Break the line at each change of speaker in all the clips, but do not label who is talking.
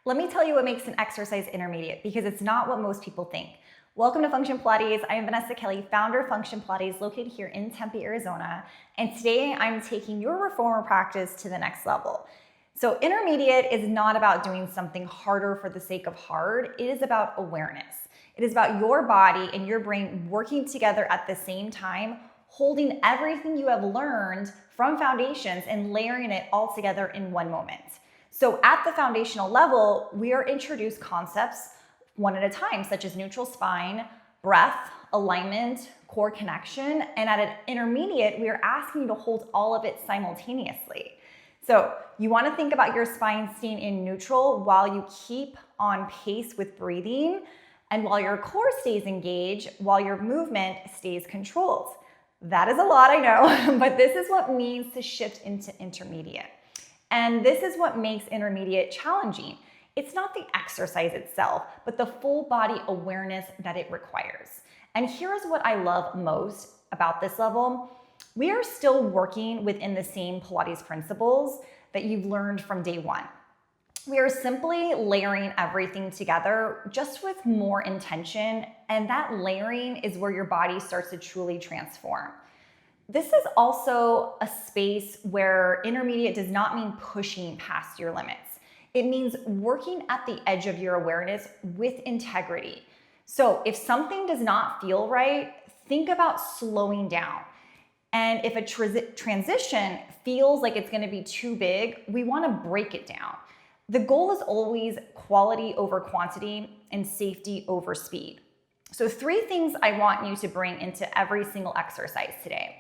Let me tell you what makes an exercise intermediate, because it's not what most people think. Welcome to Function Pilates. I am Vanessa Kelly, founder of Function Pilates, located here in Tempe, Arizona. And today I'm taking your reformer practice to the next level. So intermediate is not about doing something harder for the sake of hard. It is about awareness. It is about your body and your brain working together at the same time, holding everything you have learned from foundations and layering it all together in one moment. So at the foundational level, we are introduced concepts one at a time, such as neutral spine, breath, alignment, core connection. And at an intermediate, we are asking you to hold all of it simultaneously. So you want to think about your spine staying in neutral while you keep on pace with breathing, and while your core stays engaged, while your movement stays controlled. That is a lot, I know, but this is what means to shift into intermediate. And this is what makes intermediate challenging. It's not the exercise itself, but the full body awareness that it requires. And here's what I love most about this level. We are still working within the same Pilates principles that you've learned from day one. We are simply layering everything together, just with more intention, and that layering is where your body starts to truly transform. This is also a space where intermediate does not mean pushing past your limits. It means working at the edge of your awareness with integrity. So if something does not feel right, think about slowing down. And if a transition feels like it's going to be too big, we want to break it down. The goal is always quality over quantity and safety over speed. So 3 things I want you to bring into every single exercise today.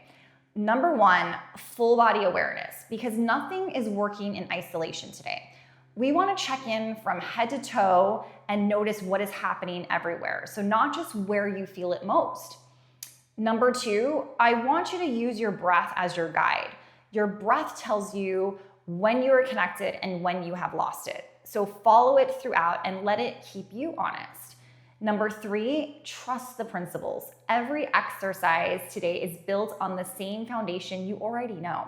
Number 1, full body awareness, because nothing is working in isolation today. We want to check in from head to toe and notice what is happening everywhere. So not just where you feel it most. Number 2, I want you to use your breath as your guide. Your breath tells you when you are connected and when you have lost it. So follow it throughout and let it keep you honest. Number 3, trust the principles. Every exercise today is built on the same foundation you already know.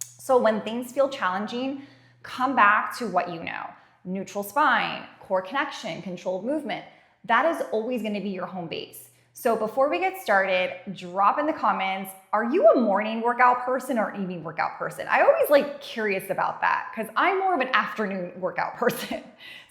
So when things feel challenging, come back to what you know. Neutral spine, core connection, controlled movement. That is always going to be your home base. So before we get started, drop in the comments, are you a morning workout person or evening workout person? I always curious about that because I'm more of an afternoon workout person.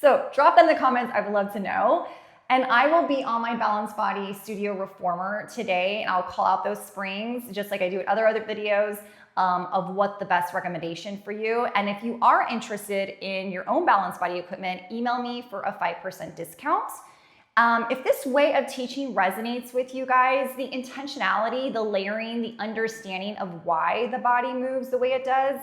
So drop in the comments, I would love to know. And I will be on my Balanced Body Studio Reformer today, and I'll call out those springs just like I do in other videos of what the best recommendation for you. And if you are interested in your own Balanced Body equipment, email me for a 5% discount. If this way of teaching resonates with you guys, the intentionality, the layering, the understanding of why the body moves the way it does,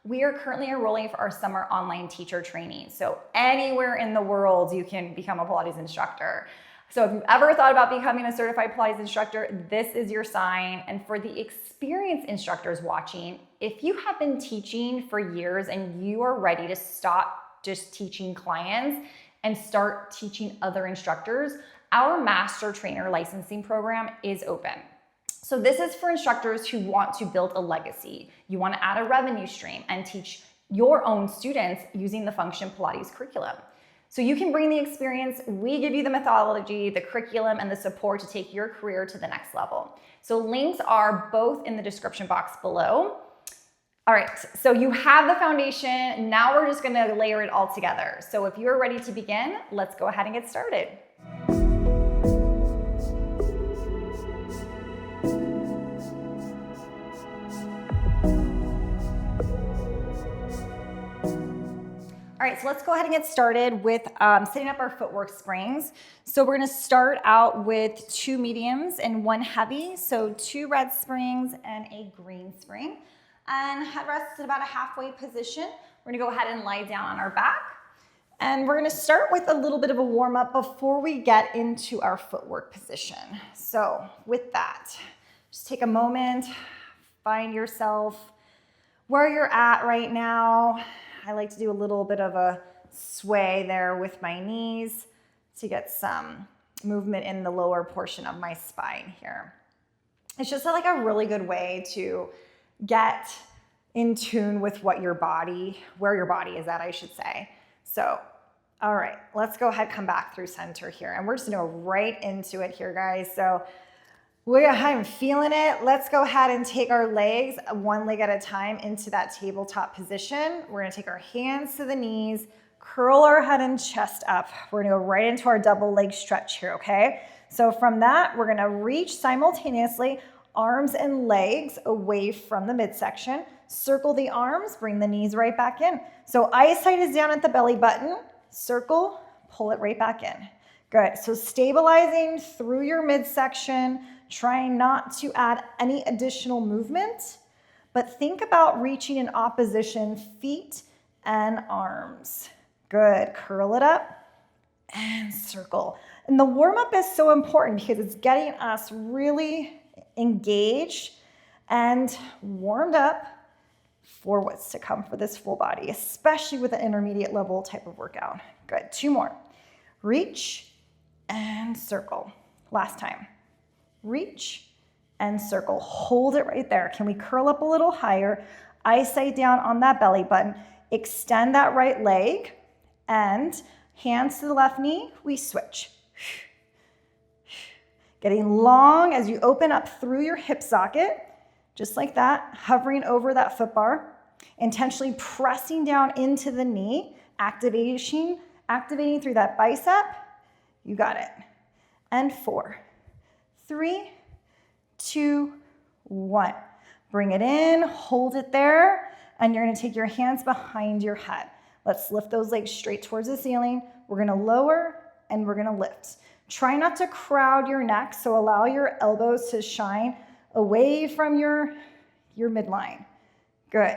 we are currently enrolling for our summer online teacher training. So anywhere in the world, you can become a Pilates instructor. So if you've ever thought about becoming a certified Pilates instructor, this is your sign. And for the experienced instructors watching, if you have been teaching for years and you are ready to stop just teaching clients and start teaching other instructors, our master trainer licensing program is open. So this is for instructors who want to build a legacy. You want to add a revenue stream and teach your own students using the Function Pilates curriculum. So you can bring the experience, we give you the methodology, the curriculum, and the support to take your career to the next level. So links are both in the description box below. All right, so you have the foundation. Now we're just gonna layer it all together. So if you're ready to begin, let's go ahead and get started. All right, so let's go ahead and get started with setting up our footwork springs. So we're gonna start out with 2 mediums and 1 heavy. So 2 red springs and a green spring. And head rests in about a halfway position. We're gonna go ahead and lie down on our back. And we're gonna start with a little bit of a warm up before we get into our footwork position. So with that, just take a moment, find yourself where you're at right now. I like to do a little bit of a sway there with my knees to get some movement in the lower portion of my spine here. It's just a really good way to get in tune with where your body is at, I should say. So All right, let's go ahead, come back through center here. And we're just gonna go right into it here, guys. So I'm feeling it. Let's go ahead and take our legs one leg at a time into that tabletop position. We're gonna take our hands to the knees, curl our head and chest up. We're gonna go right into our double leg stretch here, okay? So from that, we're gonna reach simultaneously, arms and legs away from the midsection. Circle the arms, bring the knees right back in. So eyesight is down at the belly button. Circle, pull it right back in. Good, so stabilizing through your midsection, trying not to add any additional movement, but think about reaching in opposition, feet and arms. Good, curl it up and circle. And the warm-up is so important because it's getting us really engaged and warmed up for what's to come for this full body, especially with an intermediate level type of workout. Good, 2 more. Reach and circle. Last time. Reach and circle. Hold it right there. Can we curl up a little higher? Eyesight down on that belly button. Extend that right leg and hands to the left knee. We switch. Getting long as you open up through your hip socket, just like that, hovering over that foot bar, intentionally pressing down into the knee, activating through that bicep. You got it. And 4, 3, 2, 1. Bring it in, hold it there, and you're gonna take your hands behind your head. Let's lift those legs straight towards the ceiling. We're gonna lower and we're gonna lift. Try not to crowd your neck, so allow your elbows to shine away from your midline. Good.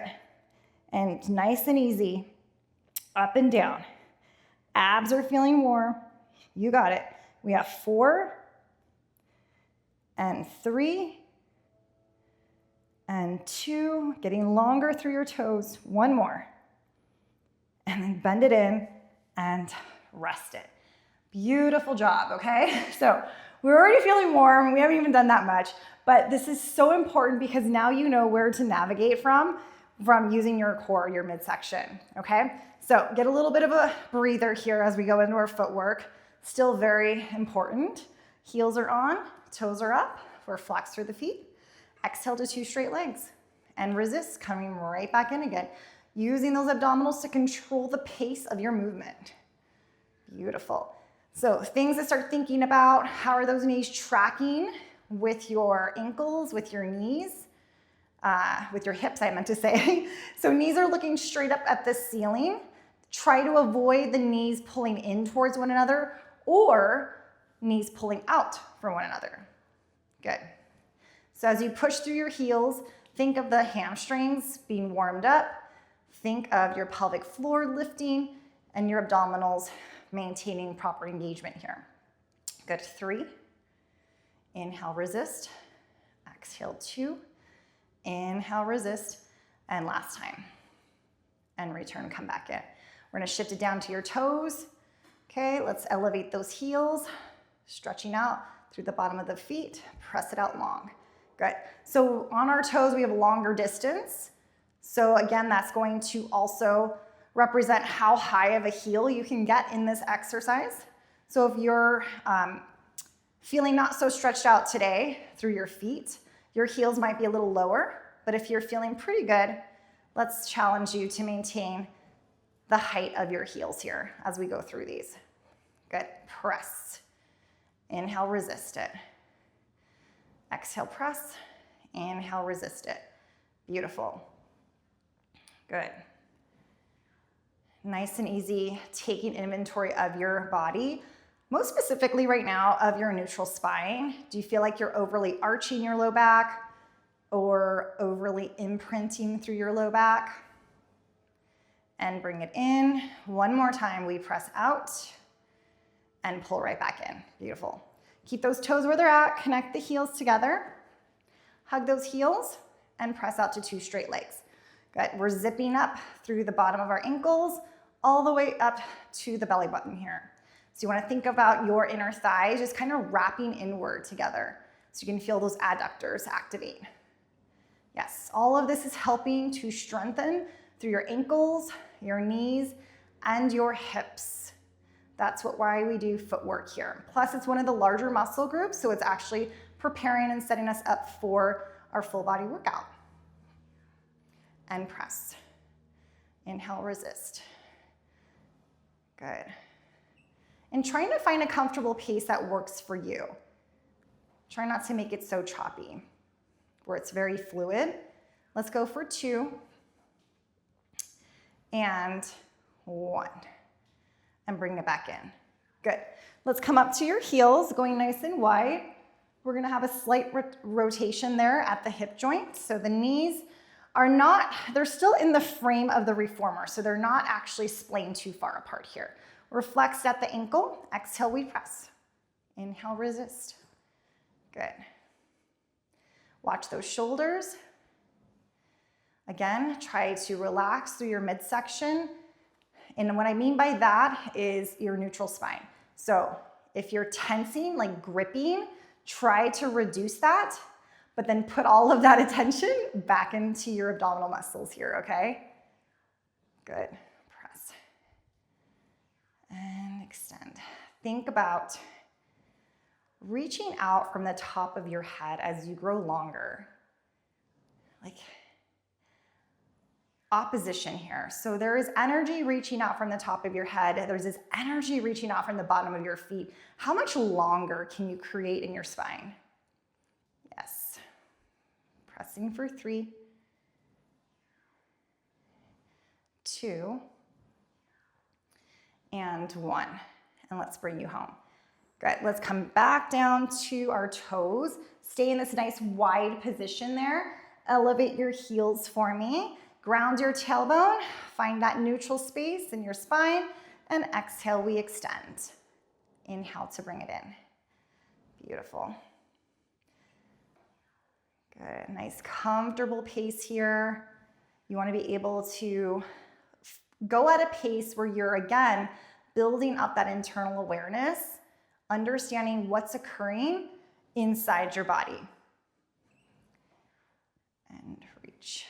And nice and easy, up and down. Abs are feeling warm. You got it. We have 4 and 3 and 2, getting longer through your toes. 1 more. And then bend it in and rest it. Beautiful job, okay? So we're already feeling warm. We haven't even done that much, but this is so important because now you know where to navigate from using your core, your midsection, okay? So get a little bit of a breather here as we go into our footwork. Still very important. Heels are on, toes are up. We're flexed through the feet. Exhale to 2 straight legs and resist, coming right back in again. Using those abdominals to control the pace of your movement. Beautiful. So things to start thinking about, how are those knees tracking with your ankles, with your knees, with your hips, I meant to say. So knees are looking straight up at the ceiling. Try to avoid the knees pulling in towards one another or knees pulling out from one another. Good. So as you push through your heels, think of the hamstrings being warmed up. Think of your pelvic floor lifting and your abdominals maintaining proper engagement here. Good, 3. Inhale, resist. Exhale, 2. Inhale, resist. And last time. And return, come back in. We're gonna shift it down to your toes. Okay, let's elevate those heels, stretching out through the bottom of the feet. Press it out long. Good. So on our toes, we have a longer distance. So again, that's going to also represent how high of a heel you can get in this exercise. So if you're feeling not so stretched out today through your feet, your heels might be a little lower, but if you're feeling pretty good, let's challenge you to maintain the height of your heels here as we go through these. Good, press. Inhale, resist it. Exhale, press. Inhale, resist it. Beautiful. Good. Nice and easy, taking inventory of your body, most specifically right now of your neutral spine. Do you feel like you're overly arching your low back or overly imprinting through your low back? And bring it in. 1 more time, we press out and pull right back in. Beautiful. Keep those toes where they're at, connect the heels together, hug those heels, and press out to 2 straight legs. Good, we're zipping up through the bottom of our ankles, all the way up to the belly button here. So you wanna think about your inner thighs just kind of wrapping inward together. So you can feel those adductors activate. Yes, all of this is helping to strengthen through your ankles, your knees, and your hips. That's why we do footwork here. Plus, it's one of the larger muscle groups, so it's actually preparing and setting us up for our full body workout. And press. Inhale, resist. Good. And trying to find a comfortable pace that works for you. Try not to make it so choppy, where it's very fluid. Let's go for 2 and 1. And bring it back in. Good. Let's come up to your heels, going nice and wide. We're gonna have a slight rotation there at the hip joint. So the knees are not, they're still in the frame of the reformer, so they're not actually splayed too far apart here. We're flexed at the ankle. Exhale, we press. Inhale, resist. Good. Watch those shoulders. Again, try to relax through your midsection. And what I mean by that is your neutral spine. So if you're tensing, like gripping, try to reduce that, but then put all of that attention back into your abdominal muscles here, okay? Good. Press. And extend. Think about reaching out from the top of your head as you grow longer. Like opposition here. So there is energy reaching out from the top of your head. There's this energy reaching out from the bottom of your feet. How much longer can you create in your spine? Yes. Pressing for 3, 2, and 1. And let's bring you home. Good. Let's come back down to our toes. Stay in this nice wide position there. Elevate your heels for me. Ground your tailbone, find that neutral space in your spine, and exhale, we extend. Inhale to bring it in. Beautiful. Good, nice comfortable pace here. You wanna be able to go at a pace where you're, again, building up that internal awareness, understanding what's occurring inside your body. And reach.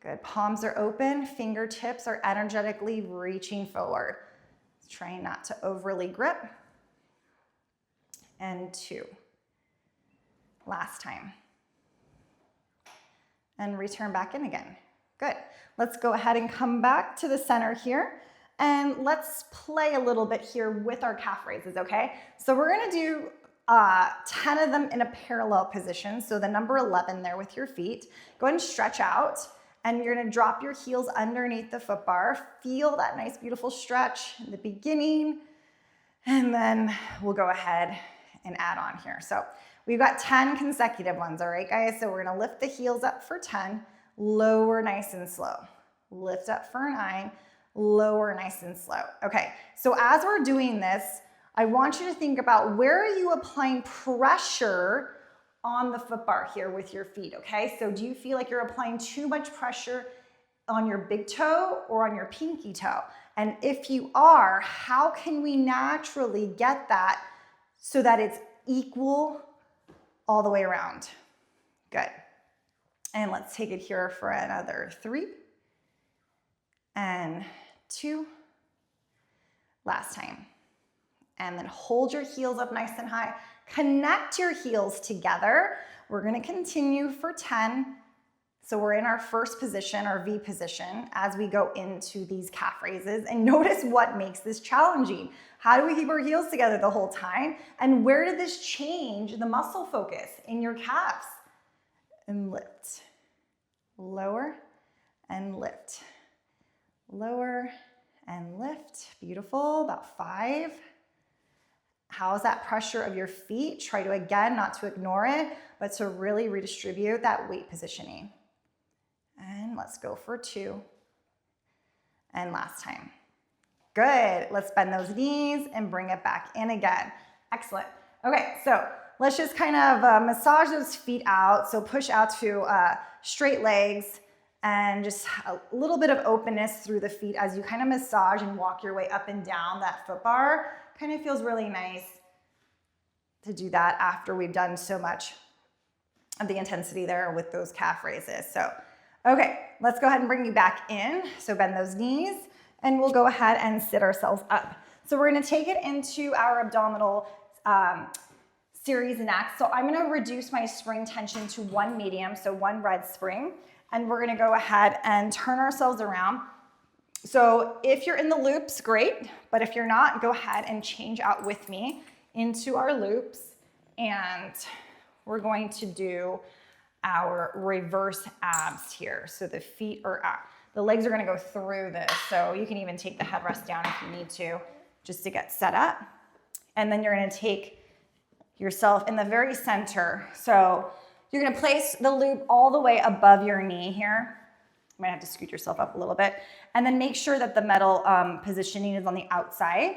Good, palms are open, fingertips are energetically reaching forward. Trying not to overly grip. And 2. Last time. And return back in again. Good. Let's go ahead and come back to the center here. And let's play a little bit here with our calf raises, okay? So we're gonna do 10 of them in a parallel position. So the number 11 there with your feet. Go ahead and stretch out. And you're gonna drop your heels underneath the foot bar. Feel that nice, beautiful stretch in the beginning. And then we'll go ahead and add on here. So we've got 10 consecutive ones, all right, guys? So we're gonna lift the heels up for 10, lower nice and slow. Lift up for 9, lower nice and slow. Okay, so as we're doing this, I want you to think about where are you applying pressure on the foot bar here with your feet, okay? So do you feel like you're applying too much pressure on your big toe or on your pinky toe? And if you are, how can we naturally get that so that it's equal all the way around? Good. And let's take it here for another 3 and 2. Last time. And then hold your heels up nice and high. Connect your heels together. We're gonna continue for 10. So we're in our first position, our V position, as we go into these calf raises. And notice what makes this challenging. How do we keep our heels together the whole time? And where did this change the muscle focus in your calves? And lift. Lower and lift. Lower and lift. Beautiful, about 5. How's that pressure of your feet? Try to, again, not to ignore it, but to really redistribute that weight positioning. And let's go for 2. And last time. Good. Let's bend those knees and bring it back in again. Excellent. Okay, so let's just kind of massage those feet out. So push out to straight legs and just a little bit of openness through the feet as you kind of massage and walk your way up and down that foot bar. Kind of feels really nice to do that after we've done so much of the intensity there with those calf raises. So, okay, let's go ahead and bring you back in. So bend those knees and we'll go ahead and sit ourselves up. So we're gonna take it into our abdominal series next. So I'm gonna reduce my spring tension to 1 medium, so 1 red spring, and we're gonna go ahead and turn ourselves around. So if you're in the loops, great, but if you're not, go ahead and change out with me into our loops, and we're going to do our reverse abs here. So the feet are up. The legs are gonna go through this, so you can even take the headrest down if you need to, just to get set up. And then you're gonna take yourself in the very center. So you're gonna place the loop all the way above your knee here. You might have to scoot yourself up a little bit. And then make sure that the metal positioning is on the outside.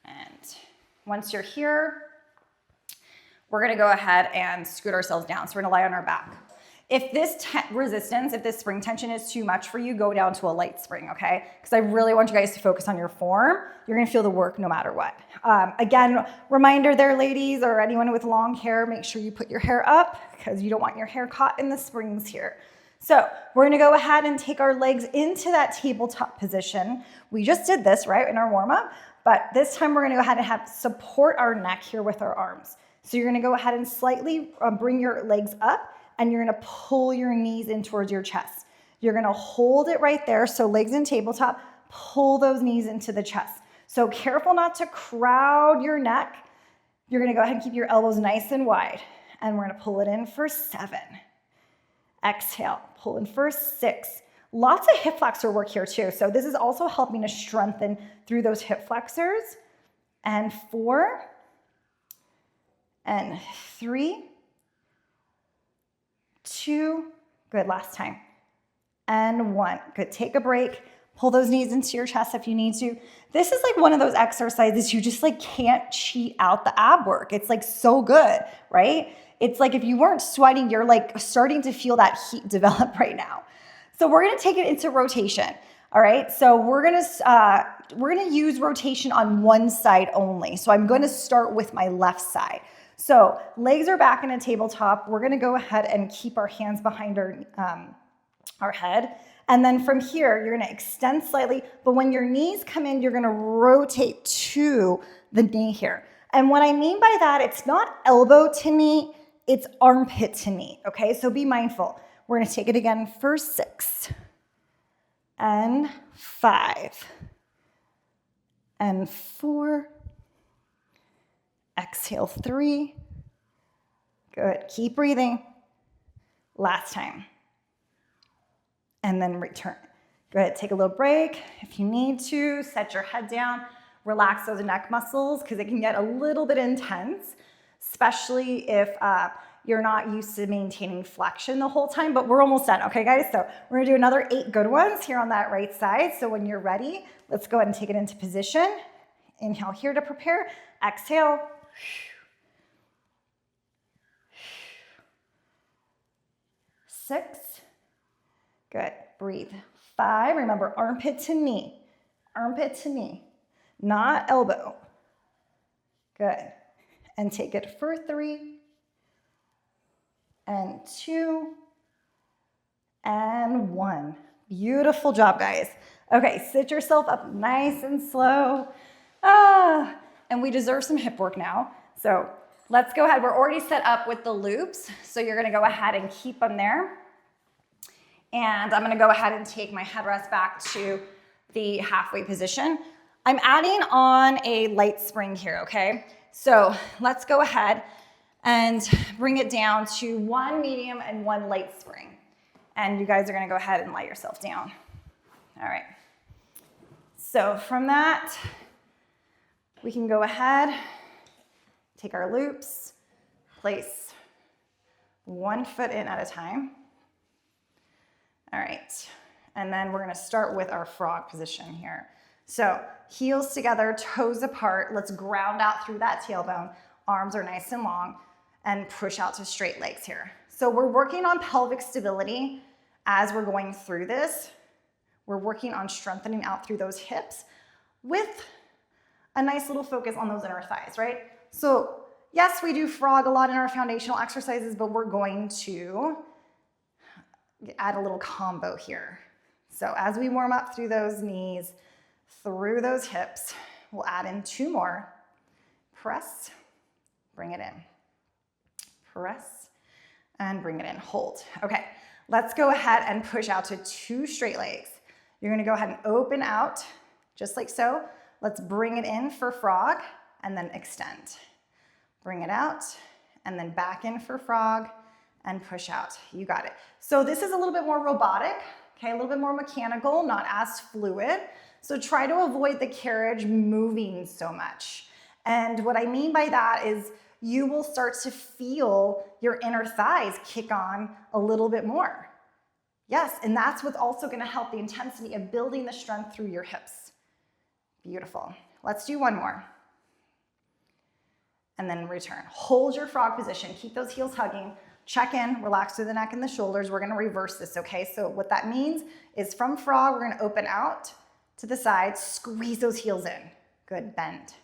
And once you're here, we're gonna go ahead and scoot ourselves down. So we're gonna lie on our back. If this resistance, if this spring tension is too much for you, go down to a light spring, okay? Because I really want you guys to focus on your form. You're gonna feel the work no matter what. Again, reminder there, ladies, or anyone with long hair, make sure you put your hair up because you don't want your hair caught in the springs here. So we're gonna go ahead and take our legs into that tabletop position. We just did this, right, in our warm-up, but this time we're gonna go ahead and support our neck here with our arms. So you're gonna go ahead and slightly bring your legs up, and you're gonna pull your knees in towards your chest. You're gonna hold it right there, so legs in tabletop, pull those knees into the chest. So careful not to crowd your neck. You're gonna go ahead and keep your elbows nice and wide, and we're gonna pull it in for 7. Exhale, pull in for 6. Lots of hip flexor work here too, so this is also helping to strengthen through those hip flexors. And 4, and 3, 2, good, last time, and 1, good. Take a break, pull those knees into your chest if you need to. This is like one of those exercises you just like can't cheat out the ab work. It's like so good, right? It's like if you weren't sweating, you're like starting to feel that heat develop right now. So we're gonna take it into rotation, all right? So we're gonna use rotation on one side only. So I'm gonna start with my left side. So legs are back in a tabletop. We're gonna go ahead and keep our hands behind our head. And then from here, you're gonna extend slightly, but when your knees come in, you're gonna rotate to the knee here. And what I mean by that, it's not elbow to knee, it's armpit to knee, okay? So be mindful. We're gonna take it again for 6, and 5, and 4, exhale 3, good, keep breathing, last time, and then return. Go ahead, take a little break. If you need to, set your head down, relax those neck muscles because it can get a little bit intense, especially if you're not used to maintaining flexion the whole time, but we're almost done, okay guys? So we're gonna do another 8 good ones here on that right side. So when you're ready, let's go ahead and take it into position. Inhale here to prepare, exhale. 6, good, breathe. 5, remember armpit to knee, not elbow. Good, and take it for 3, and 2, and 1. Beautiful job, guys. Okay, sit yourself up nice and slow. And we deserve some hip work now. So let's go ahead. We're already set up with the loops. So you're gonna go ahead and keep them there. And I'm gonna go ahead and take my headrest back to the halfway position. I'm adding on a light spring here, okay? So let's go ahead and bring it down to 1 medium and 1 light spring. And you guys are gonna go ahead and lie yourself down. All right. So from that, we can go ahead, take our loops, place 1 foot in at a time. All right, and then we're gonna start with our frog position here. So heels together, toes apart. Let's ground out through that tailbone. Arms are nice and long, and push out to straight legs here. So we're working on pelvic stability as we're going through this. We're working on strengthening out through those hips with a nice little focus on those inner thighs, right? So yes, we do frog a lot in our foundational exercises, but we're going to add a little combo here. So as we warm up through those knees, through those hips, we'll add in 2 more. Press, bring it in. Press, and bring it in. Hold. Okay, let's go ahead and push out to 2 straight legs. You're gonna go ahead and open out, just like so. Let's bring it in for frog, and then extend. Bring it out, and then back in for frog, and push out. You got it. So this is a little bit more robotic, okay, a little bit more mechanical, not as fluid. So try to avoid the carriage moving so much. And what I mean by that is you will start to feel your inner thighs kick on a little bit more. Yes, and that's what's also gonna help the intensity of building the strength through your hips. Beautiful. Let's do 1 more. And then return. Hold your frog position. Keep those heels hugging. Check in, relax through the neck and the shoulders. We're gonna reverse this, okay? So what that means is from frog, we're gonna open out to the side, squeeze those heels in. Good, bend.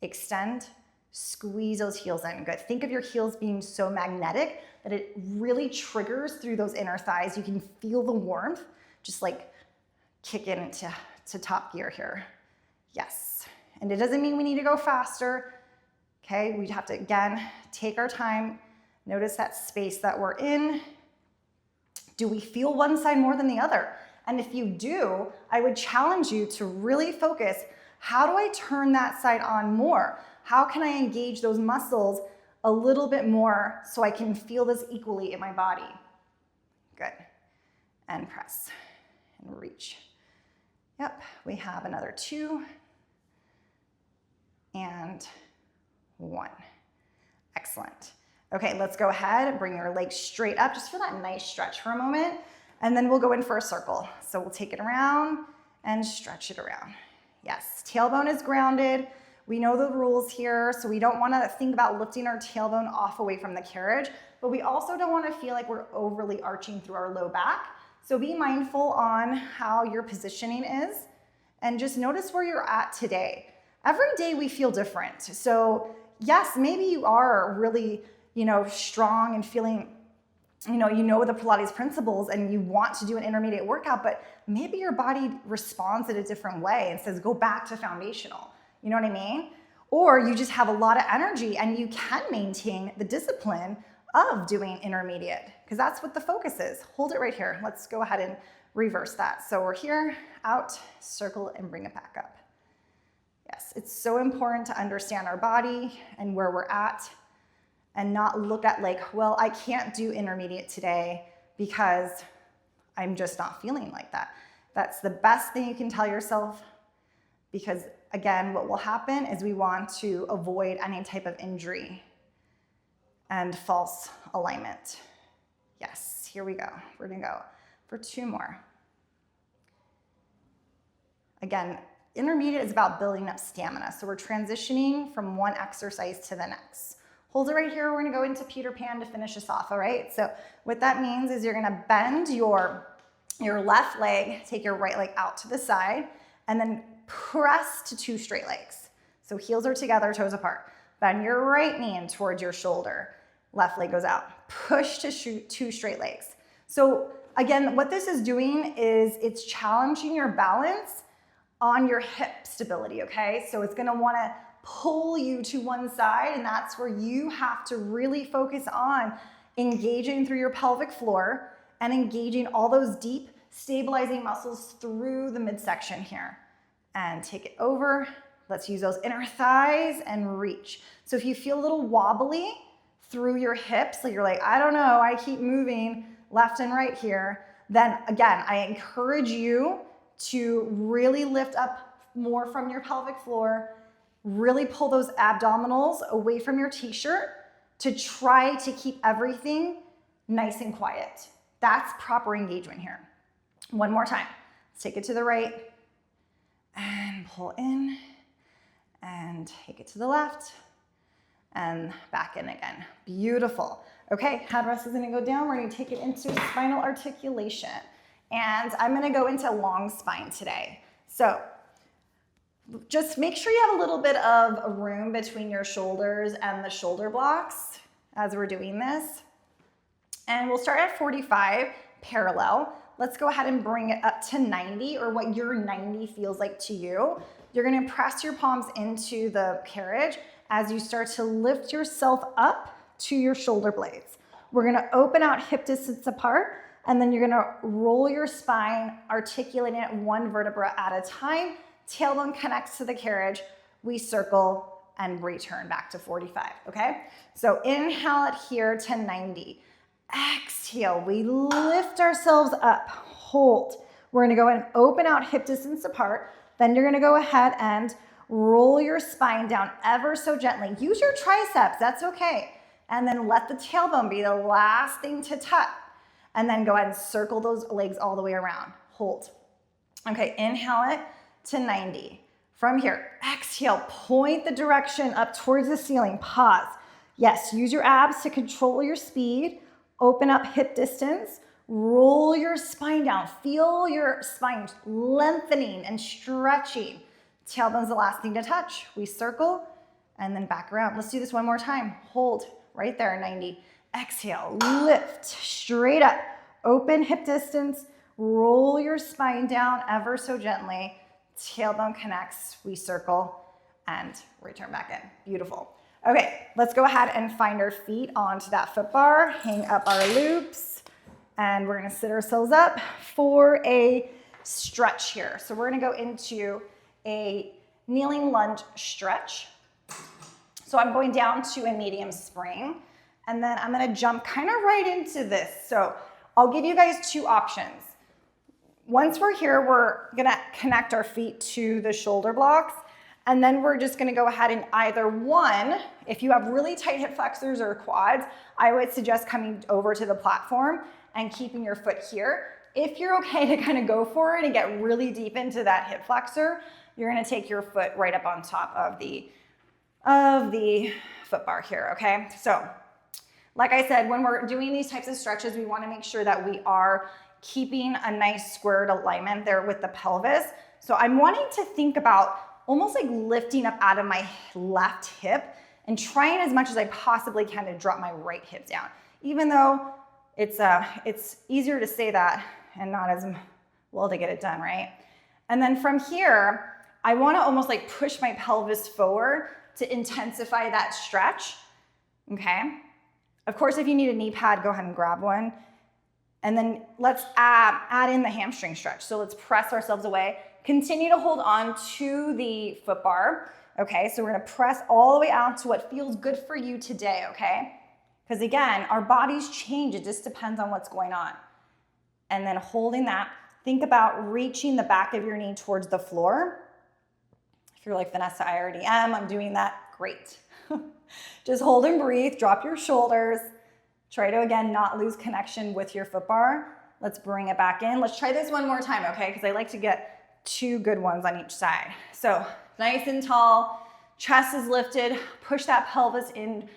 Extend, squeeze those heels in. Good. Think of your heels being so magnetic that it really triggers through those inner thighs. You can feel the warmth, just like kick into top gear here. Yes. And it doesn't mean we need to go faster. Okay, we have to, again, take our time. Notice that space that we're in. Do we feel one side more than the other? And if you do, I would challenge you to really focus, how do I turn that side on more? How can I engage those muscles a little bit more so I can feel this equally in my body? Good. And press and reach. Yep, we have another 2 and 1. Excellent. Okay, let's go ahead and bring your legs straight up. Just feel that nice stretch for a moment. And then we'll go in for a circle. So we'll take it around and stretch it around. Yes, tailbone is grounded. We know the rules here, so we don't wanna think about lifting our tailbone off away from the carriage, but we also don't wanna feel like we're overly arching through our low back. So be mindful on how your positioning is, and just notice where you're at today. Every day we feel different. So yes, maybe you are really, strong and feeling, the Pilates principles and you want to do an intermediate workout, but maybe your body responds in a different way and says, go back to foundational. You know what I mean? Or you just have a lot of energy and you can maintain the discipline of doing intermediate, because that's what the focus is. Hold it right here. Let's go ahead and reverse that. So we're here, out, circle, and bring it back up. Yes, it's so important to understand our body and where we're at, and not look at like, well, I can't do intermediate today because I'm just not feeling like that. That's the best thing you can tell yourself, because again, what will happen is we want to avoid any type of injury and false alignment. Yes, here we go. We're gonna go for 2 more. Again, intermediate is about building up stamina. So we're transitioning from one exercise to the next. Hold it right here. We're gonna go into Peter Pan to finish this off, all right? So what that means is you're gonna bend your left leg, take your right leg out to the side, and then press to 2 straight legs. So heels are together, toes apart. Bend your right knee in towards your shoulder. Left leg goes out. Push to 2 straight legs. So again, what this is doing is it's challenging your balance on your hip stability, okay? So it's gonna wanna pull you to one side, and that's where you have to really focus on engaging through your pelvic floor and engaging all those deep stabilizing muscles through the midsection here. And take it over. Let's use those inner thighs and reach. So if you feel a little wobbly through your hips, like you're like, I don't know, I keep moving left and right here, then again, I encourage you to really lift up more from your pelvic floor, really pull those abdominals away from your t-shirt to try to keep everything nice and quiet. That's proper engagement here. One more time. Let's take it to the right and pull in and take it to the left and back in again. Beautiful. Okay, headrest is gonna go down. We're gonna take it into spinal articulation. And I'm gonna go into long spine today. So just make sure you have a little bit of room between your shoulders and the shoulder blocks as we're doing this. And we'll start at 45 parallel. let's go ahead and bring it up to 90, or what your 90 feels like to you. You're gonna press your palms into the carriage as you start to lift yourself up to your shoulder blades. We're gonna open out hip distance apart, and then you're gonna roll your spine, articulating it one vertebra at a time. Tailbone connects to the carriage. We circle and return back to 45, okay? So inhale it here to 90. Exhale, we lift ourselves up, hold. We're gonna go and open out hip distance apart. Then you're gonna go ahead and roll your spine down ever so gently. Use your triceps, that's okay. And then let the tailbone be the last thing to touch. And then go ahead and circle those legs all the way around. Hold. Okay, inhale it to 90. From here, exhale, point the direction up towards the ceiling. Pause. Yes, use your abs to control your speed. Open up hip distance. Roll your spine down. Feel your spine lengthening and stretching. Tailbone's the last thing to touch. We circle and then back around. Let's do this one more time. Hold right there, 90. Exhale, lift straight up. Open hip distance. Roll your spine down ever so gently. Tailbone connects. We circle and return back in. Beautiful. Okay, let's go ahead and find our feet onto that foot bar. Hang up our loops. And we're gonna sit ourselves up for a stretch here. So we're gonna go into a kneeling lunge stretch. So I'm going down to a medium spring, and then I'm gonna jump kind of right into this. So I'll give you guys two options. Once we're here, we're gonna connect our feet to the shoulder blocks, and then we're just gonna go ahead and either one, if you have really tight hip flexors or quads, I would suggest coming over to the platform and keeping your foot here. If you're okay to kind of go for it and get really deep into that hip flexor, you're gonna take your foot right up on top of the foot bar here, okay? So, like I said, when we're doing these types of stretches, we wanna make sure that we are keeping a nice squared alignment there with the pelvis. So I'm wanting to think about almost like lifting up out of my left hip and trying as much as I possibly can to drop my right hip down, even though it's easier to say that and not as well to get it done, right? And then from here, I wanna almost like push my pelvis forward to intensify that stretch, okay? Of course, if you need a knee pad, go ahead and grab one. And then let's add in the hamstring stretch. So let's press ourselves away. Continue to hold on to the foot bar, okay? So we're gonna press all the way out to what feels good for you today, okay? Because again, our bodies change. It just depends on what's going on. And then holding that, think about reaching the back of your knee towards the floor. If you're like, Vanessa, I already am, I'm doing that, great. Just hold and breathe, drop your shoulders. Try to, again, not lose connection with your foot bar. Let's bring it back in. Let's try this one more time, okay? Because I like to get two good ones on each side. So nice and tall, chest is lifted, push that pelvis in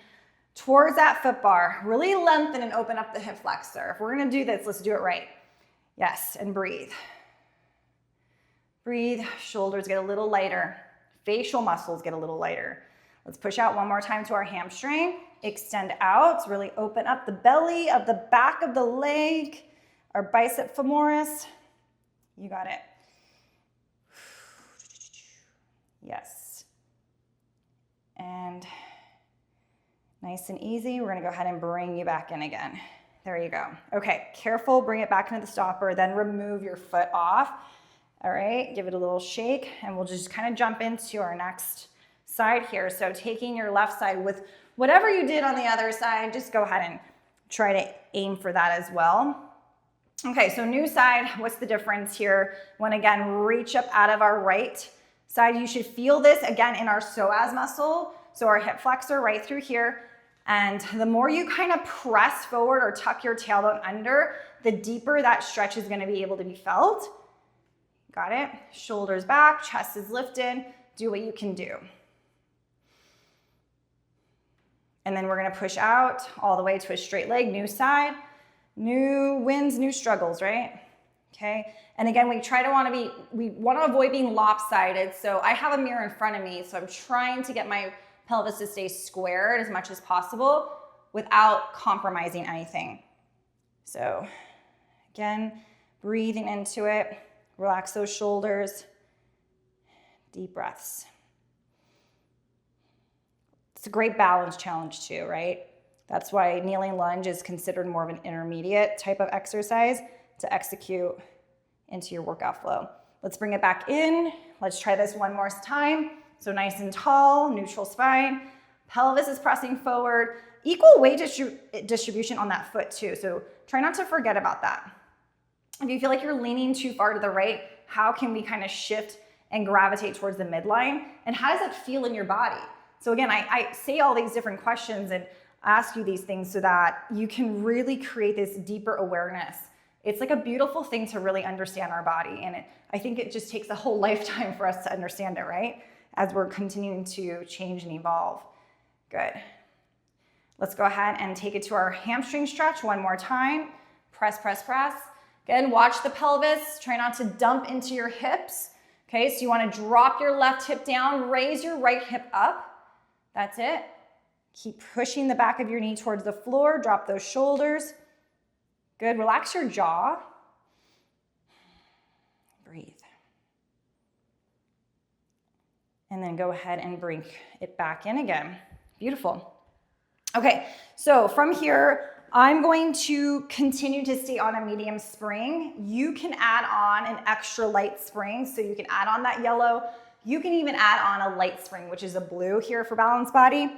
towards that foot bar. Really lengthen and open up the hip flexor. If we're gonna do this, let's do it right. Yes, and breathe. Breathe, shoulders get a little lighter. Facial muscles get a little lighter. Let's push out one more time to our hamstring. Extend out, really open up the belly of the back of the leg, our bicep femoris. You got it. Yes. And nice and easy, we're gonna go ahead and bring you back in again. There you go. Okay, careful, bring it back into the stopper, then remove your foot off. All right, give it a little shake, and we'll just kind of jump into our next side here. So taking your left side with whatever you did on the other side, just go ahead and try to aim for that as well. Okay, so new side, what's the difference here? When again, reach up out of our right side, you should feel this again in our psoas muscle, so our hip flexor right through here. And the more you kind of press forward or tuck your tailbone under, the deeper that stretch is gonna be able to be felt. Got it? Shoulders back, chest is lifted, do what you can do. And then we're gonna push out all the way to a straight leg, new side, new wins, new struggles, right? Okay, and again, we wanna avoid being lopsided. So I have a mirror in front of me, so I'm trying to get my pelvis to stay squared as much as possible without compromising anything. So again, Breathing into it. Relax those shoulders. Deep breaths. It's a great balance challenge too, right? That's why kneeling lunge is considered more of an intermediate type of exercise to execute into your workout flow. Let's bring it back in. Let's try this one more time. So nice and tall, neutral spine. Pelvis is pressing forward. Equal weight distribution on that foot too. So try not to forget about that. If you feel like you're leaning too far to the right, how can we kind of shift and gravitate towards the midline? And how does that feel in your body? So again, I say all these different questions and ask you these things so that you can really create this deeper awareness. It's like a beautiful thing to really understand our body. And I think it just takes a whole lifetime for us to understand it, right? As we're continuing to change and evolve. Good. Let's go ahead and take it to our hamstring stretch one more time. Press, press, press. Again, watch the pelvis. Try not to dump into your hips. Okay, so you want to drop your left hip down, raise your right hip up. That's it. Keep pushing the back of your knee towards the floor. Drop those shoulders. Good. Relax your jaw. Breathe. And then go ahead and bring it back in again. Beautiful. Okay, so from here, I'm going to continue to stay on a medium spring. You can add on an extra light spring, so you can add on that yellow. You can even add on a light spring, which is a blue here for Balanced Body.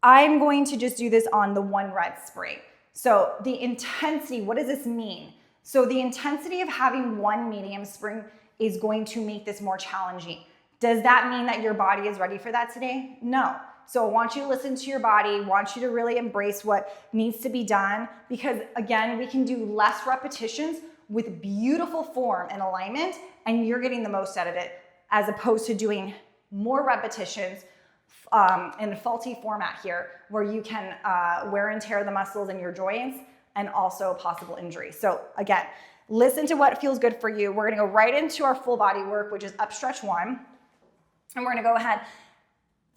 I'm going to just do this on the one red spring. So the intensity, what does this mean? So the intensity of having one medium spring is going to make this more challenging. Does that mean that your body is ready for that today? No. So I want you to listen to your body, want you to really embrace what needs to be done, because again, we can do less repetitions with beautiful form and alignment, and you're getting the most out of it, as opposed to doing more repetitions in a faulty format here, where you can wear and tear the muscles in your joints and also possible injury. So again, listen to what feels good for you. We're gonna go right into our full body work, which is up stretch one. And we're gonna go ahead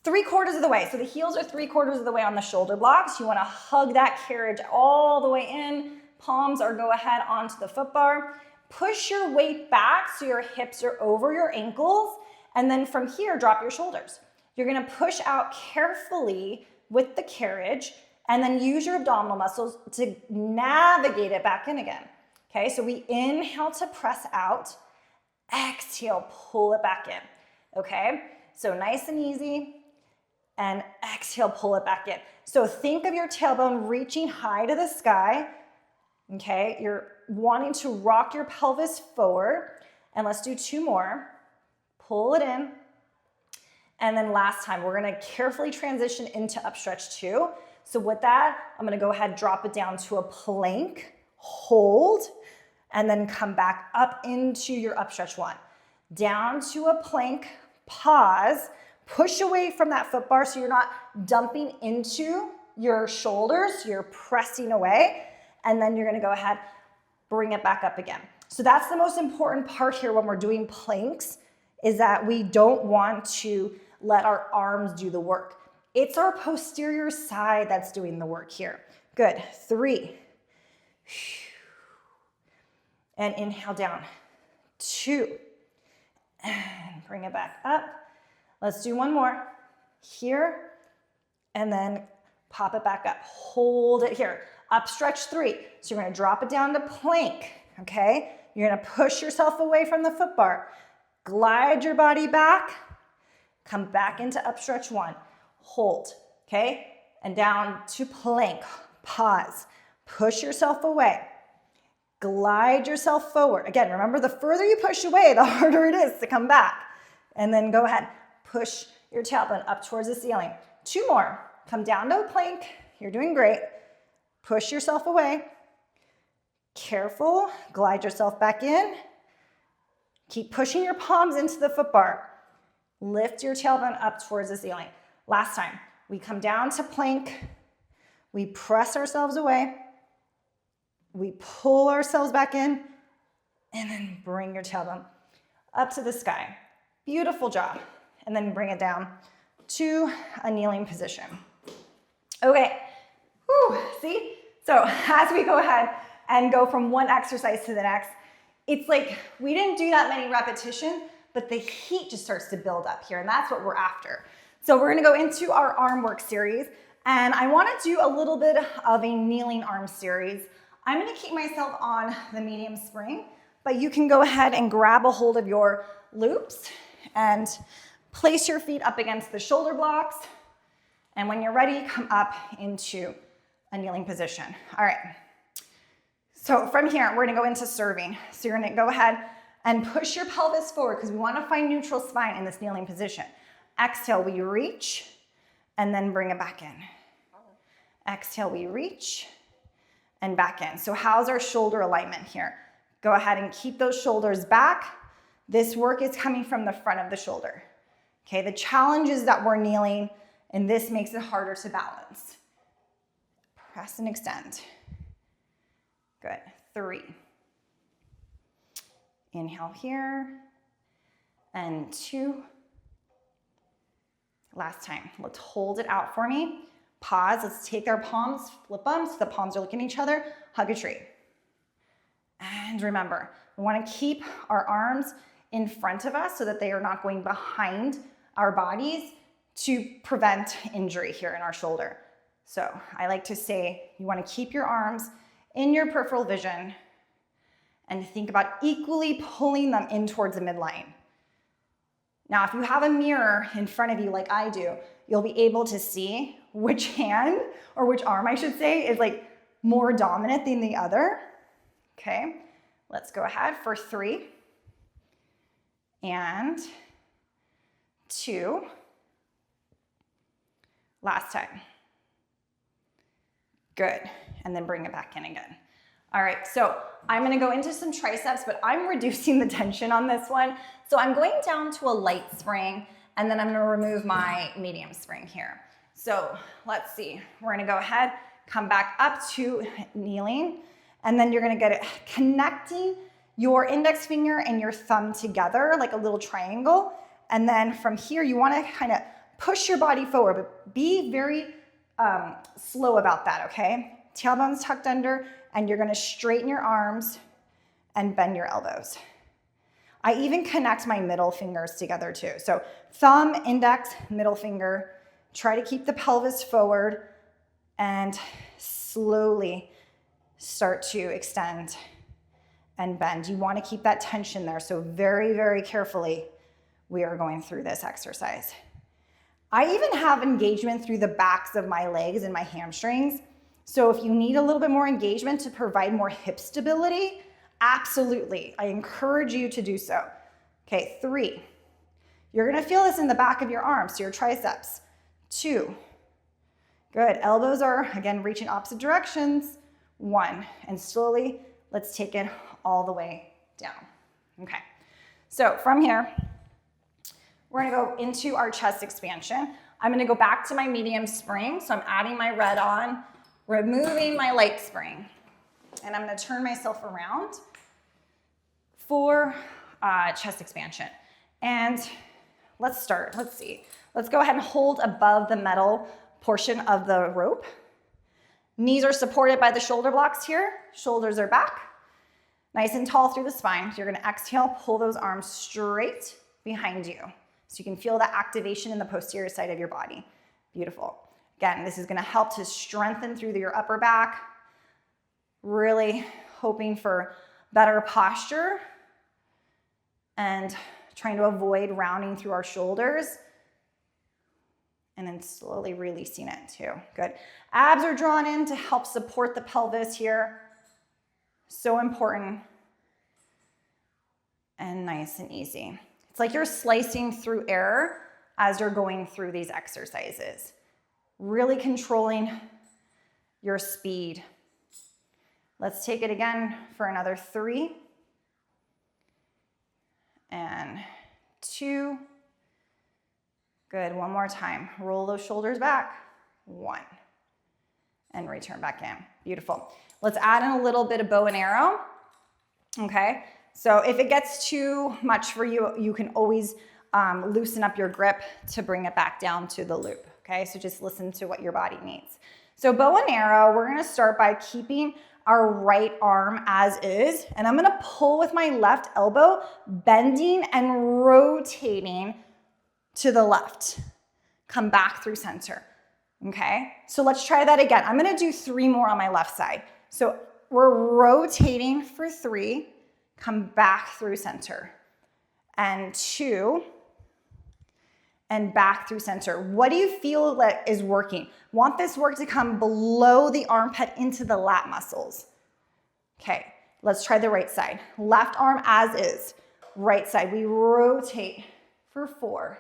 3/4 of the way. So the heels are 3/4 of the way on the shoulder blocks. You wanna hug that carriage all the way in. Palms are go ahead onto the foot bar. Push your weight back so your hips are over your ankles. And then from here, drop your shoulders. You're gonna push out carefully with the carriage and then use your abdominal muscles to navigate it back in again. Okay, so we inhale to press out. Exhale, pull it back in. Okay, so nice and easy. And exhale, pull it back in. So think of your tailbone reaching high to the sky. Okay, you're wanting to rock your pelvis forward. And let's do 2 more. Pull it in. And then last time, we're gonna carefully transition into up stretch 2. So with that, I'm gonna go ahead, drop it down to a plank, hold, and then come back up into your up stretch 1. Down to a plank, pause, push away from that foot bar so you're not dumping into your shoulders, you're pressing away, and then you're gonna go ahead, bring it back up again. So that's the most important part here when we're doing planks, is that we don't want to let our arms do the work. It's our posterior side that's doing the work here. Good, 3. And inhale down, 2. And bring it back up. Let's do 1 more here, and then pop it back up. Hold it here. Up stretch 3. So you're gonna drop it down to plank, okay? You're gonna push yourself away from the foot bar. Glide your body back. Come back into up stretch 1. Hold, okay? And down to plank. Pause. Push yourself away. Glide yourself forward. Again, remember, the further you push away, the harder it is to come back. And then go ahead. Push your tailbone up towards the ceiling. 2 more. Come down to a plank. You're doing great. Push yourself away. Careful. Glide yourself back in. Keep pushing your palms into the foot bar. Lift your tailbone up towards the ceiling. Last time. We come down to plank. We press ourselves away. We pull ourselves back in. And then bring your tailbone up to the sky. Beautiful job. And then bring it down to a kneeling position. Okay, whew, see? So as we go ahead and go from one exercise to the next, it's like we didn't do that many repetitions, but the heat just starts to build up here, and that's what we're after. So we're gonna go into our arm work series, and I wanna do a little bit of a kneeling arm series. I'm gonna keep myself on the medium spring, but you can go ahead and grab a hold of your loops and place your feet up against the shoulder blocks. And when you're ready, come up into a kneeling position. All right. So from here, we're gonna go into serving. So you're gonna go ahead and push your pelvis forward because we wanna find neutral spine in this kneeling position. Exhale, we reach, and then bring it back in. Exhale, we reach, and back in. So how's our shoulder alignment here? Go ahead and keep those shoulders back. This work is coming from the front of the shoulder. Okay, the challenge is that we're kneeling, and this makes it harder to balance. Press and extend. Good, 3. Inhale here, and 2. Last time, let's hold it out for me. Pause, let's take our palms, flip them so the palms are looking at each other, hug a tree. And remember, we wanna keep our arms in front of us so that they are not going behind our bodies to prevent injury here in our shoulder. So I like to say you wanna keep your arms in your peripheral vision and think about equally pulling them in towards the midline. Now, if you have a mirror in front of you like I do, you'll be able to see which hand, or which arm I should say, is like more dominant than the other. Okay, let's go ahead for 3 and 2. Last time. Good, and then bring it back in again. All right, so I'm gonna go into some triceps, but I'm reducing the tension on this one. So I'm going down to a light spring, and then I'm gonna remove my medium spring here. So let's see, we're gonna go ahead, come back up to kneeling, and then you're gonna get it connecting your index finger and your thumb together like a little triangle. And then from here, you wanna kind of push your body forward, but be very slow about that, okay? Tailbone's tucked under, and you're gonna straighten your arms and bend your elbows. I even connect my middle fingers together too. So thumb, index, middle finger. Try to keep the pelvis forward and slowly start to extend and bend. You wanna keep that tension there. So very, very carefully, we are going through this exercise. I even have engagement through the backs of my legs and my hamstrings. So if you need a little bit more engagement to provide more hip stability, absolutely, I encourage you to do so. Okay, 3. You're gonna feel this in the back of your arms, so your triceps. 2. Good, elbows are, again, reaching opposite directions. 1, and slowly, let's take it all the way down. Okay, so from here, we're gonna go into our chest expansion. I'm gonna go back to my medium spring, so I'm adding my red on, removing my light spring, and I'm gonna turn myself around for chest expansion. And let's start, let's see. Let's go ahead and hold above the metal portion of the rope. Knees are supported by the shoulder blocks here. Shoulders are back, nice and tall through the spine. You're gonna exhale, pull those arms straight behind you. So you can feel that activation in the posterior side of your body. Beautiful. Again, this is gonna help to strengthen through your upper back, really hoping for better posture and trying to avoid rounding through our shoulders, and then slowly releasing it too. Good. Abs are drawn in to help support the pelvis here. So important. And nice and easy. It's like you're slicing through air as you're going through these exercises. Really controlling your speed. Let's take it again for another 3 and 2. Good, one more time. Roll those shoulders back. 1 and return back in. Beautiful. Let's add in a little bit of bow and arrow. Okay, so if it gets too much for you, you can always loosen up your grip to bring it back down to the loop. Okay, so just listen to what your body needs. So bow and arrow, we're gonna start by keeping our right arm as is, and I'm gonna pull with my left elbow, bending and rotating to the left. Come back through center, okay? So let's try that again. I'm gonna do 3 more on my left side. So we're rotating for 3, come back through center, and 2, and back through center. What do you feel that is working? Want this work to come below the armpit into the lat muscles. Okay, let's try the right side. Left arm as is. Right side, we rotate for 4.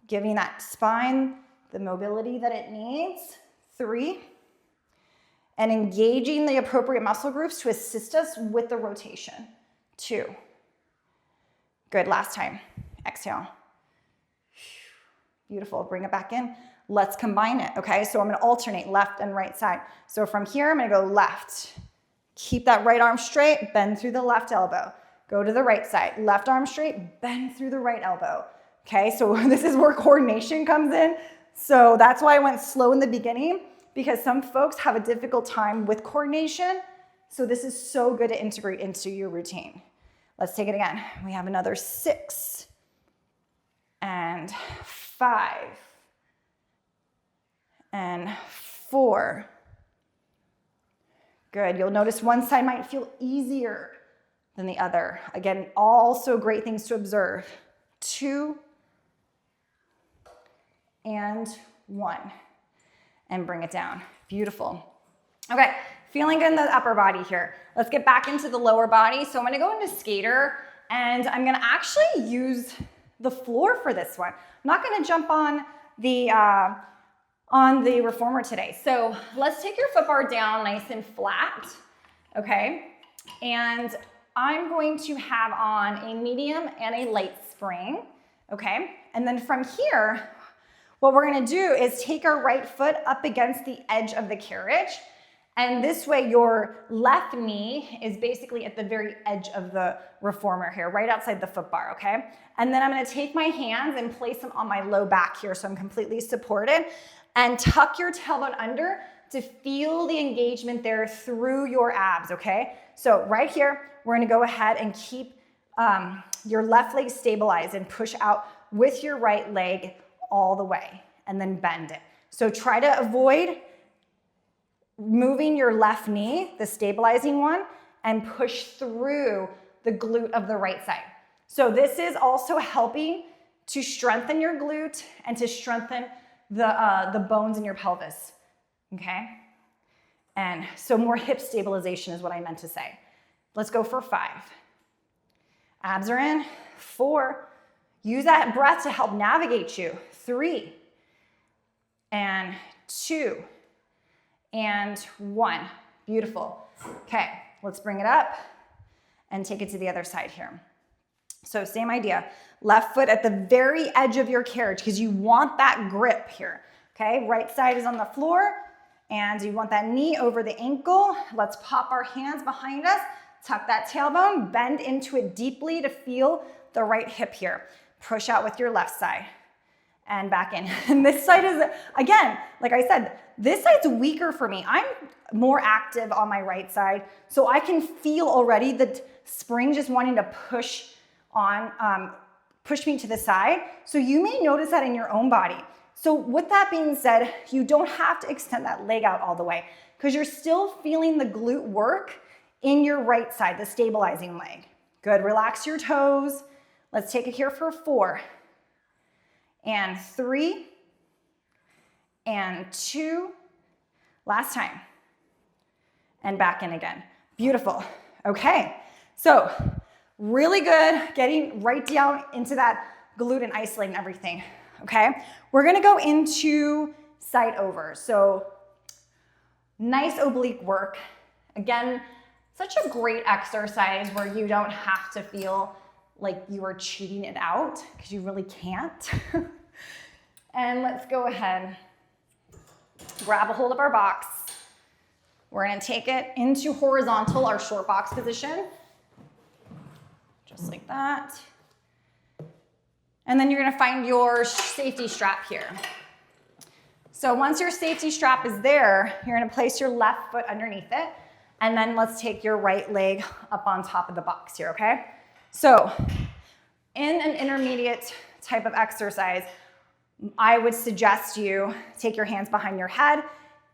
Giving that spine the mobility that it needs. 3. And engaging the appropriate muscle groups to assist us with the rotation. 2. Good, last time. Exhale. Beautiful, bring it back in. Let's combine it, okay? So I'm gonna alternate left and right side. So from here, I'm gonna go left. Keep that right arm straight, bend through the left elbow. Go to the right side, left arm straight, bend through the right elbow. Okay, so this is where coordination comes in. So that's why I went slow in the beginning, because some folks have a difficult time with coordination. So this is so good to integrate into your routine. Let's take it again. We have another 6 and 5 and 4. Good, you'll notice one side might feel easier than the other. Again, also great things to observe. 2 and 1. And bring it down. Beautiful. Okay, feeling good in the upper body here. Let's get back into the lower body. So I'm gonna go into skater, and I'm gonna actually use the floor for this one. I'm not gonna jump on the reformer today. So let's take your foot bar down nice and flat, okay? And I'm going to have on a medium and a light spring, okay? And then from here, what we're gonna do is take our right foot up against the edge of the carriage, and this way your left knee is basically at the very edge of the reformer here, right outside the foot bar, okay? And then I'm gonna take my hands and place them on my low back here, so I'm completely supported, and tuck your tailbone under to feel the engagement there through your abs, okay? So right here, we're gonna go ahead and keep your left leg stabilized and push out with your right leg all the way, and then bend it. So try to avoid moving your left knee, the stabilizing one, and push through the glute of the right side. So this is also helping to strengthen your glute and to strengthen the bones in your pelvis, okay? And so more hip stabilization is what I meant to say. Let's go for 5. Abs are in. 4. Use that breath to help navigate you. 3 and 2 and 1. Beautiful. Okay, let's bring it up and take it to the other side here. So same idea. Left foot at the very edge of your carriage because you want that grip here. Okay, right side is on the floor and you want that knee over the ankle. Let's pop our hands behind us, tuck that tailbone, bend into it deeply to feel the right hip here. Push out with your left side and back in. And this side is, again, like I said, this side's weaker for me. I'm more active on my right side, so I can feel already the spring just wanting to push me to the side. So you may notice that in your own body. So with that being said, you don't have to extend that leg out all the way because you're still feeling the glute work in your right side, the stabilizing leg. Good, relax your toes. Let's take it here for 4 and 3 and 2. Last time. And back in again. Beautiful. Okay, so really good getting right down into that glute and isolating everything. Okay, we're gonna go into side over. So nice oblique work. Again, such a great exercise where you don't have to feel like you are cheating it out because you really can't. And let's go ahead, grab a hold of our box. We're gonna take it into horizontal, our short box position. Just like that. And then you're gonna find your safety strap here. So once your safety strap is there, you're gonna place your left foot underneath it, and then let's take your right leg up on top of the box here, okay? So in an intermediate type of exercise, I would suggest you take your hands behind your head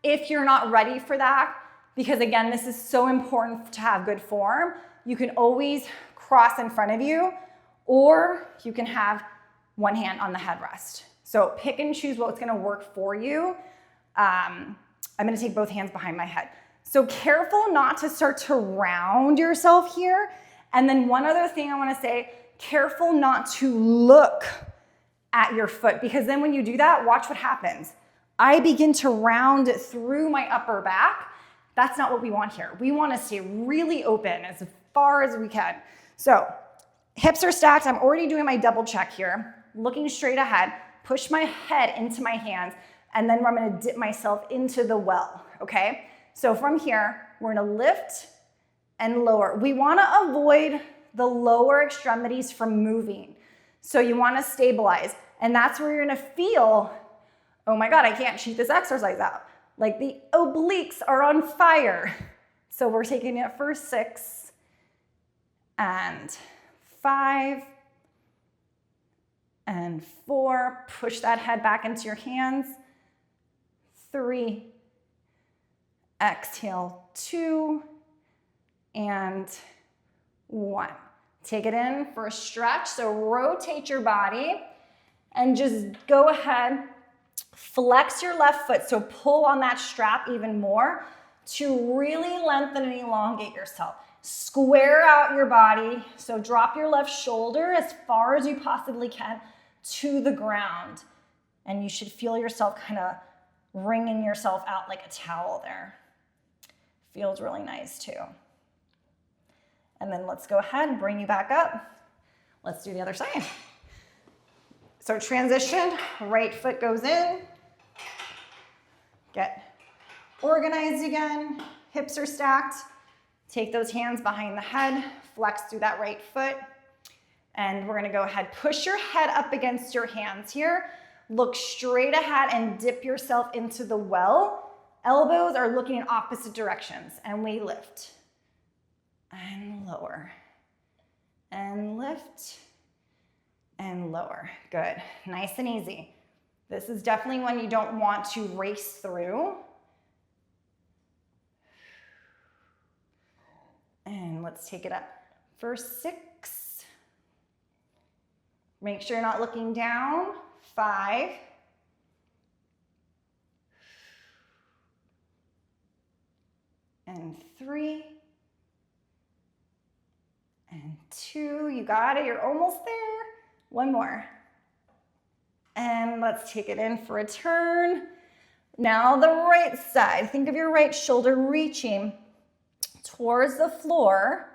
if you're not ready for that, because again, this is so important to have good form. You can always cross in front of you, or you can have one hand on the headrest. So pick and choose what's gonna work for you. I'm gonna take both hands behind my head. So careful not to start to round yourself here. And then one other thing I wanna say, careful not to look at your foot, because then when you do that, watch what happens. I begin to round through my upper back. That's not what we want here. We wanna stay really open as far as we can. So hips are stacked. I'm already doing my double check here, looking straight ahead, push my head into my hands, and then I'm gonna dip myself into the well, okay? So from here, we're gonna lift and lower. We wanna avoid the lower extremities from moving. So you wanna stabilize, and that's where you're gonna feel, oh my God, I can't cheat this exercise out. Like the obliques are on fire. So we're taking it for 6 and 5 and 4. Push that head back into your hands. 3, exhale, 2, and 1. Take it in for a stretch. So rotate your body and just go ahead, flex your left foot. So pull on that strap even more to really lengthen and elongate yourself. Square out your body. So drop your left shoulder as far as you possibly can to the ground. And you should feel yourself kind of wringing yourself out like a towel there. Feels really nice too. And then let's go ahead and bring you back up. Let's do the other side. So transition, right foot goes in. Get organized again. Hips are stacked. Take those hands behind the head, flex through that right foot. And we're gonna go ahead, push your head up against your hands here. Look straight ahead and dip yourself into the well. Elbows are looking in opposite directions, and we lift. And lower, and lift, and lower. Good, nice and easy. This is definitely one you don't want to race through. And let's take it up for 6. Make sure you're not looking down. 5. And 3. And 2, you got it, you're almost there. 1 more. And let's take it in for a turn. Now the right side. Think of your right shoulder reaching towards the floor,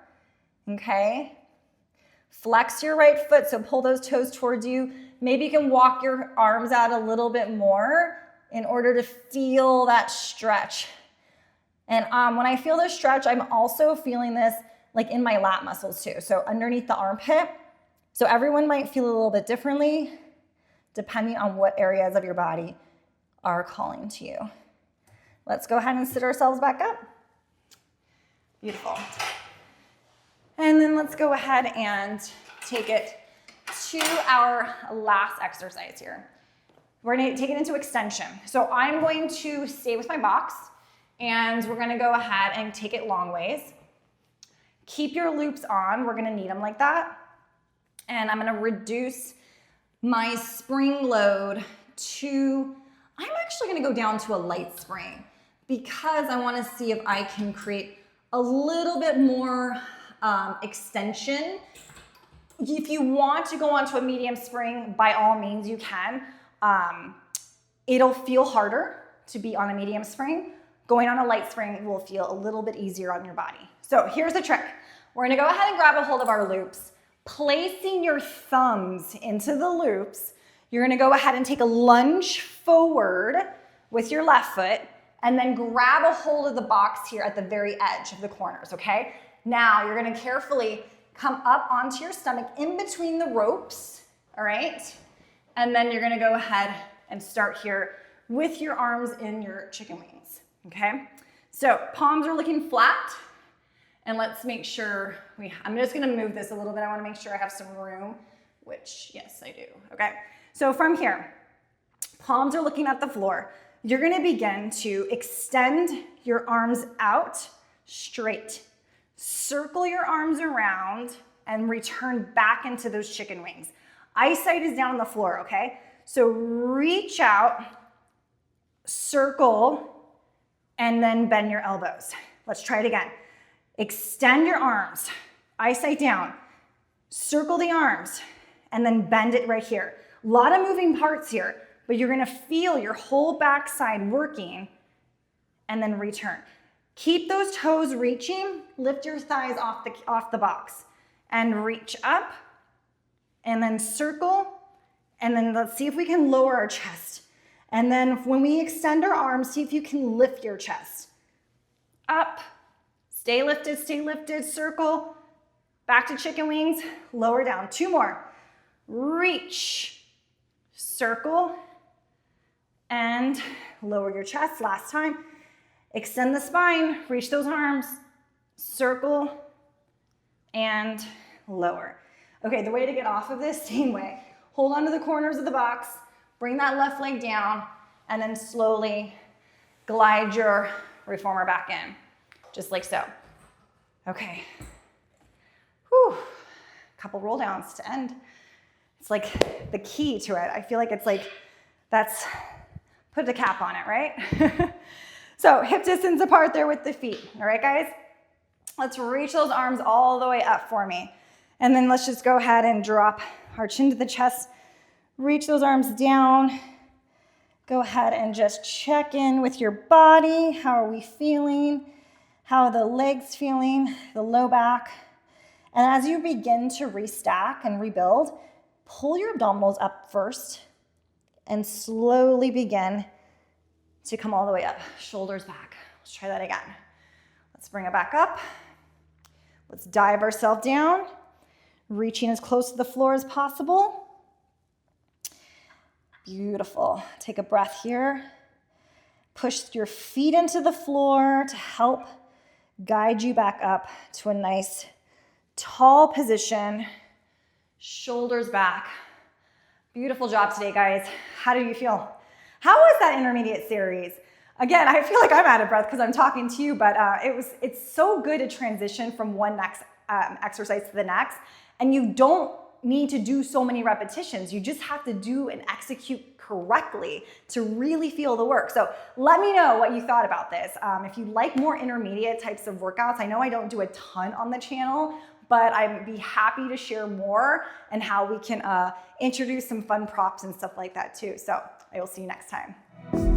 okay? Flex your right foot, so pull those toes towards you. Maybe you can walk your arms out a little bit more in order to feel that stretch. And when I feel this stretch, I'm also feeling this like in my lat muscles too. So underneath the armpit. So everyone might feel a little bit differently depending on what areas of your body are calling to you. Let's go ahead and sit ourselves back up. Beautiful. And then let's go ahead and take it to our last exercise here. We're gonna take it into extension. So I'm going to stay with my box and we're gonna go ahead and take it long ways. Keep your loops on, we're gonna need them like that. And I'm gonna reduce my spring load to, I'm actually gonna go down to a light spring because I wanna see if I can create a little bit more extension. If you want to go onto a medium spring, by all means you can. It'll feel harder to be on a medium spring. Going on a light spring will feel a little bit easier on your body. So here's the trick. We're gonna go ahead and grab a hold of our loops. Placing your thumbs into the loops, you're gonna go ahead and take a lunge forward with your left foot and then grab a hold of the box here at the very edge of the corners, okay? Now you're gonna carefully come up onto your stomach in between the ropes, all right? And then you're gonna go ahead and start here
with your arms in your chicken wings, okay? So palms are looking flat, and let's make sure I'm just gonna move this a little bit. I wanna make sure I have some room, which yes, I do, okay? So from here, palms are looking at the floor. You're gonna begin to extend your arms out straight. Circle your arms around and return back into those chicken wings. Eyesight is down on the floor, okay? So reach out, circle, and then bend your elbows. Let's try it again. Extend your arms, eyesight down, circle the arms, and then bend it right here. A lot of moving parts here, but you're gonna feel your whole backside working, and then return. Keep those toes reaching, lift your thighs off the box, and reach up, and then circle, and then let's see if we can lower our chest. And then when we extend our arms, see if you can lift your chest. Up, stay lifted, circle, back to chicken wings, lower down. 2 more. Reach, circle, and lower your chest. Last time. Extend the spine, reach those arms, circle, and lower. Okay, the way to get off of this, same way. Hold on to the corners of the box, bring that left leg down, and then slowly glide your reformer back in, just like so. Okay. Whew. Couple roll downs to end. It's like the key to it. I feel like it's like, that's, put the cap on it, right? So hip distance apart there with the feet. All right, guys? Let's reach those arms all the way up for me. And then let's just go ahead and drop our chin to the chest. Reach those arms down. Go ahead and just check in with your body. How are we feeling? How are the legs feeling? The low back. And as you begin to restack and rebuild, pull your abdominals up first and slowly begin to come all the way up. Shoulders back. Let's try that again. Let's bring it back up. Let's dive ourselves down, reaching as close to the floor as possible. Beautiful. Take a breath here. Push your feet into the floor to help guide you back up to a nice tall position. Shoulders back. Beautiful job today, guys. How do you feel? How was that intermediate series? Again, I feel like I'm out of breath because I'm talking to you, but it's so good to transition from one next exercise to the next, and you don't need to do so many repetitions. You just have to do and execute correctly to really feel the work. So let me know what you thought about this. If you like more intermediate types of workouts, I know I don't do a ton on the channel, but I'd be happy to share more and how we can introduce some fun props and stuff like that too. So I will see you next time.